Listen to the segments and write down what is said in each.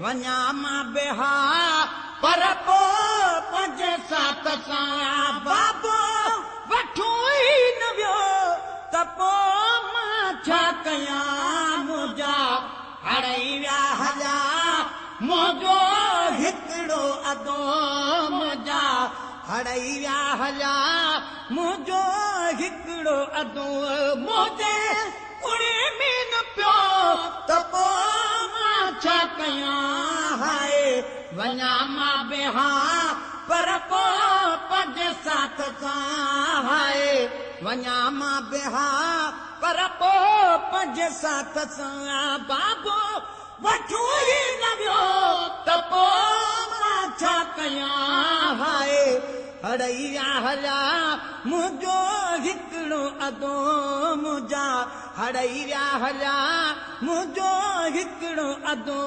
वञा मां बिहा पर पोइ पंज सात सां बाबो वठो ई न वियो त पोइ मां छा कयां मुंहिंजा हड़ई विया हलिया मुंहिंजो हिकिड़ो अदो मुंहिंजा हड़ई विया हलिया मुंहिंजो हिकिड़ो अदो मुंहिंजे कुड़े में न पियो त पोइ मां छा कयां हाय वञा मां बिहा पर पोइ पंज सात सां हाय वञा मां बिहा पर पोइ पंज सात सां बाबो वठो ई न वियो त पोइ मां छा कयां हाय हड़ई विया हलिया मुंहिंजो हिकिड़ो अदो मुंहिंजा हड़ई विया हलिया मुंहिंजो हिकिड़ो अदो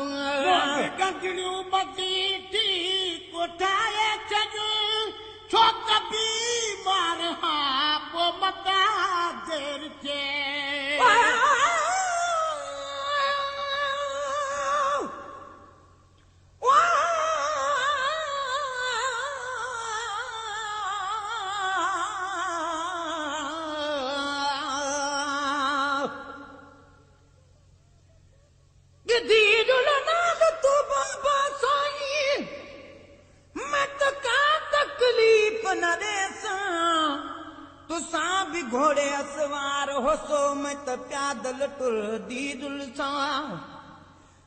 गंजड़ियूं मती थी कोठाए छॾ छो त बीमार हा पोइ मता देर थिए तुसां बि घोड़े असवार होसो मैं त प्यादल टुर दीदुल सां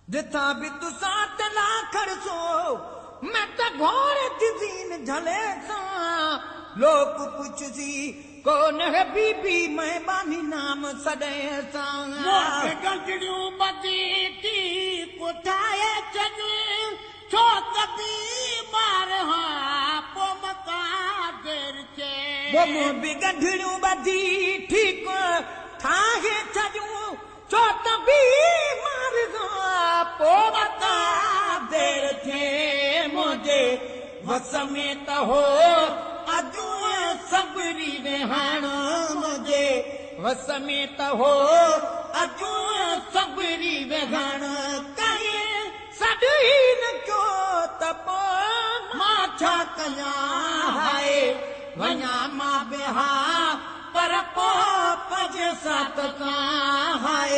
जिथां बि तुसां तला खड़सो मैं त घोड़े दीन झले सां लोक पुछसी कौन है बीबी मैं बानी नाम सॾे सां गंजड़ियूं मती थी कोठाए छॾ छो त बीमार हा पोइ मता देर थिए वो बि गंढड़ियूं ॿधी ठीक ठाहे छॾियूं छो त बीमार पोइ मता देर थिए मुंहिंजे वस में त हो अॼु सबरी वेहाण मुंहिंजे वस में त हो अॼु सबरी वेहाण कई सॾ ई न कयो त पोइ मां छा कयां हाय वञा मां बिहा पर पोइ पंज सात सां हाय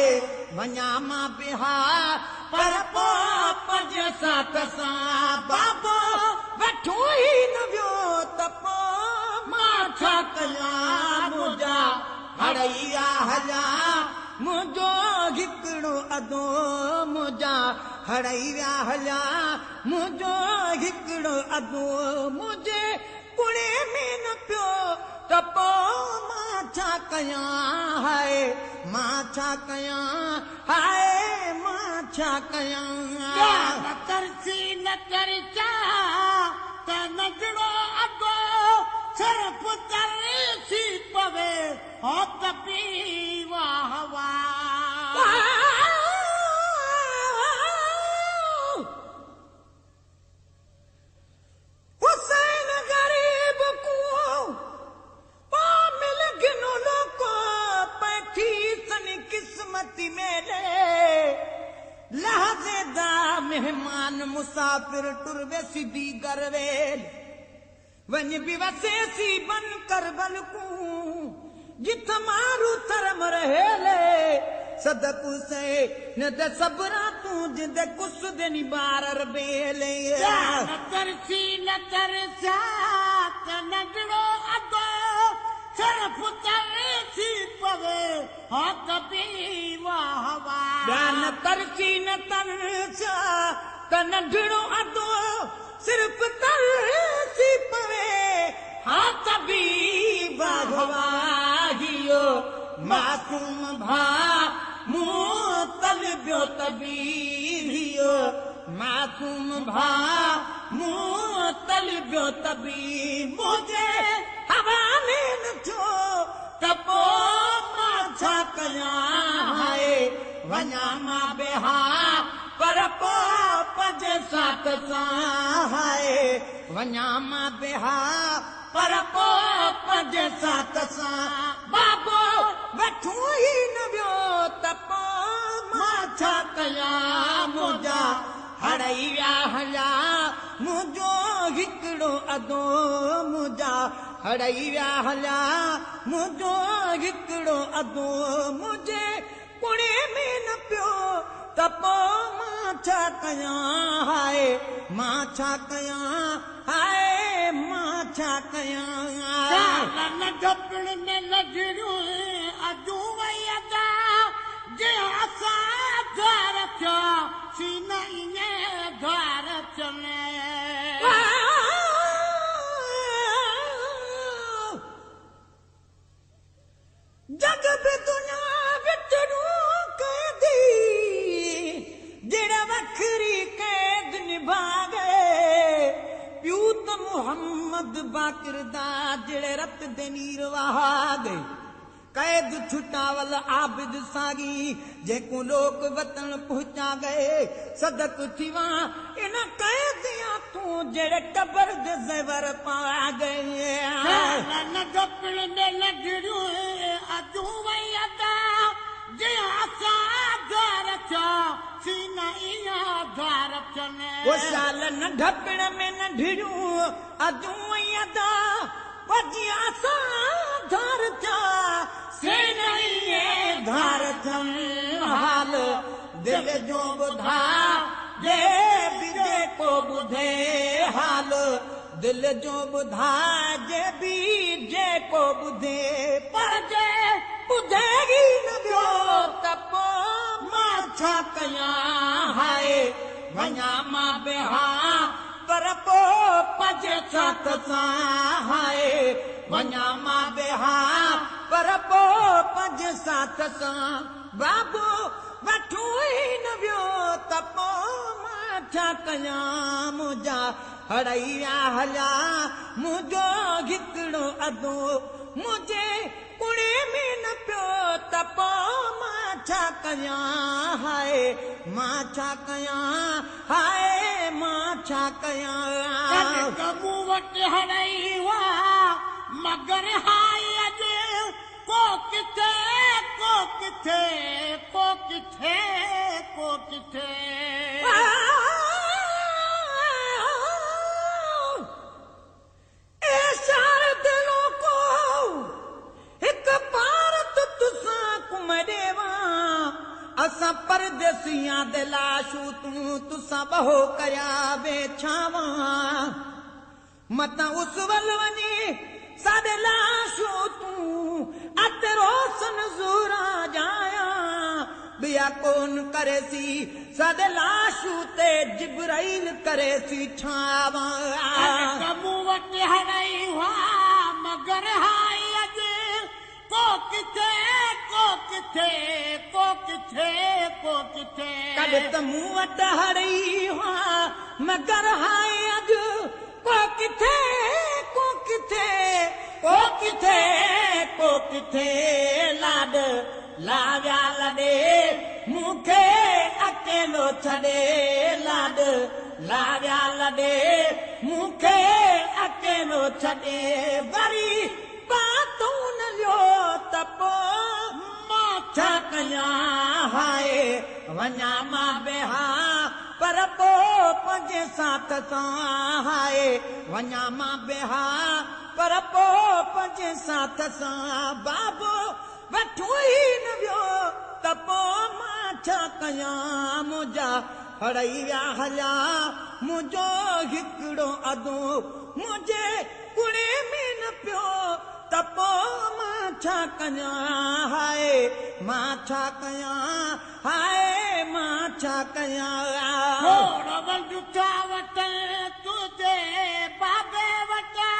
वञा मां बिहा पर पोइ पंज सात सां बाबो वठो ई न वियो त पोइ मां छा कयां मुंहिंजा हड़ई विया हलिया मुंहिंजो हिकिड़ो अदो मुंहिंजा हड़ई विया हलिया मुंहिंजो हिकिड़ो अदो मुंहिंजे कुड़े में न पियो त पोइ मां छा कयां हाय मां छा कयां हाय मां छा कयां न तरसी न तरचा त नजड़ो अगो सिर्फ तरसी पवे हो त पीवा हवा किस्मती मेले लहज़ेदा मेहमान मुसाफिर टुरवे सिधी गरवेल वञ बि वसेसी बन करबल को जिथ मारू धर्म रहेले सदकु से न द सबरा तू जिंदे कुस देनी बारर बेले न तरसी न तरसा त नजड़ो अगो सिर्फ तरसी पवे हो त पीवा हवा न तरसी न तरसा त नंढड़ो अदो सिर्फ तरसी पवे हो त पीवा हवा हियो मासूम भा मूं तलबियो तबीर हियो मासूम भा मूं तलबियो तबीर मुझे हवाले न थियो त पोइ मां छा कयां हाय वञा मां बिहा पर पोइ पंज सात सां हाय वञा मां बिहा पर पोइ पंज सात सां बाबो वठो ई न वियो त पोइ मां छा कयां मुंहिंजा हड़ई विया हलिया मुंहिंजो हिकिड़ो अदो मुंहिंजा हड़ई विया हलिया मुंहिंजो हिकिड़ो अदो मुंहिंजे कुड़े में न पियो त पोइ मां छा कयां हाय मां छा कयां हाय मां छा कयां न ढपण में लॻड़ियूं अजूं वई अदा जे असां द्वार थिया सीन ईअं द्वार चने जग बि दुनिया विचरूं कैदी जहिड़ा वखरी कैद निभा गए प्यू त मुहम्मद बाकिरदा जहिड़े रत दे नीर वहा गए कैद छुटावल आबिद सागी जेको लोक वतन पहुंचा गए सदक थी वा इन कैदियां तूं जहिड़े कबर दे ज़ेवर पा गए न ढपण में लॻड़ियूं अजूं वई अदा जे असां द्वार थिया सीन ईअं द्वार चने वो साल न ढपण में न ढिड़ियूं अजूं वई अदा वजी असां धार थिया सीन ईअं धार थियनि हाल दिल जो ॿुधा जे बि जेको ॿुधे हाल दिल जो ॿुधा जे बि जेको ॿुधे पर जे ॿुधे ई न ॿियो त पोइ मां छा कयां हाय वञा मां बेहा पर पोइ पंहिंजे साथ सां हाय वञा मां बेहा पर पोइ पंहिंजे साथ सां बाबू वठूं ई न वियो त पोइ मां छा कयां मुंहिंजा हड़ई विया हलिया मुंहिंजो हिकिड़ो अदो मुंहिंजे कुड़े में न पियो त पोइ मां छा कयां हाय मां छा कयां हाय मां छा कयां कबू वटि हड़ई वा मगर हाय अॼु को किथे को किथे को किथे को किथे असां परदेसियां दे लाशूं तूं तुसां बहो कया वेछावा मतां उस वल वञी साडे लाशूं तूं अते रोशन ज़ूरा जाया ॿिया कोन करे सी साडे लाशूं ते जिब्राइल करे सी छावा कबू वटि हड़ई हुआ मगर हाय अॼु को किथे को किथे को किथे को किथे कॾहिं त मूं वटि हड़ई हुआ मगर हाय अॼु को किथे को किथे को किथे को किथे लाॾ लाव्या लॾे मूंखे अकेलो छॾे लाॾ लाव्या लॾे मूंखे अकेलो छॾे वरी बातूं न लियो त पोइ मां छा कयां हाय वञा मां बेहा पर पोइ पंहिंजे साथ सां हाय वञा मां बेहा पर पोइ पंहिंजे साथ सां बाबो वठूं ई न वियो त पोइ मां छा कयां मुंहिंजा हड़ई विया हलिया मुंहिंजो हिकिड़ो अदो मुंहिंजे कुड़े में न पियो त पोइ मां छा कयां हाय मां छा कयां हाय मां छा कयां थोरो वंडुटा वटि तुंहिंजे बाबे वटि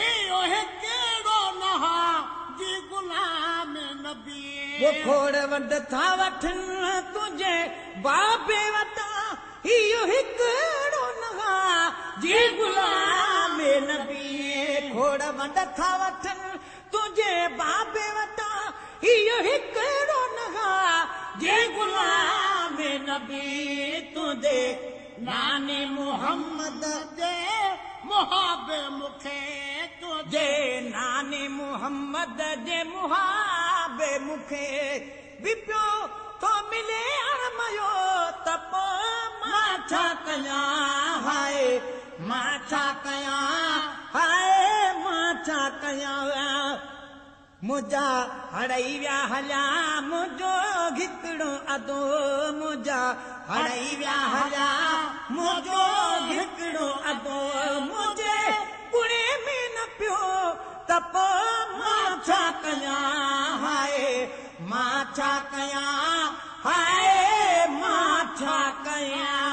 इहो हिकिड़ो नहा जी गुलाम नबी वो खोड़ वंड था वठनि तुंहिंजे बाबे वटां इहो हिकिड़ो नहा जी गुलाम नबी खोड़ वंड था वठनि तुंहिंजे बाबे वटां इहो हिकिड़ो नहा जी गुलाम नबी तुंहिंजे नाने मोहम्मद जे मुहाबे मूंखे जे नाने मोहम्मद जे मुहाबे मूंखे बि पियो थो मिले अणमयो त पोइ मां छा कयां हाय मां छा कयां हाय मां छा कयां मुंहिंजा हड़ई विया हलिया मुंहिंजो हिकिड़ो अदो मुंहिंजा हड़ई विया हलिया मुंहिंजो हिकिड़ो अदो मुंहिंजे कुड़े में न पियो त पोइ मां छा कयां हाय मां छा कयां हाय मां छा कयां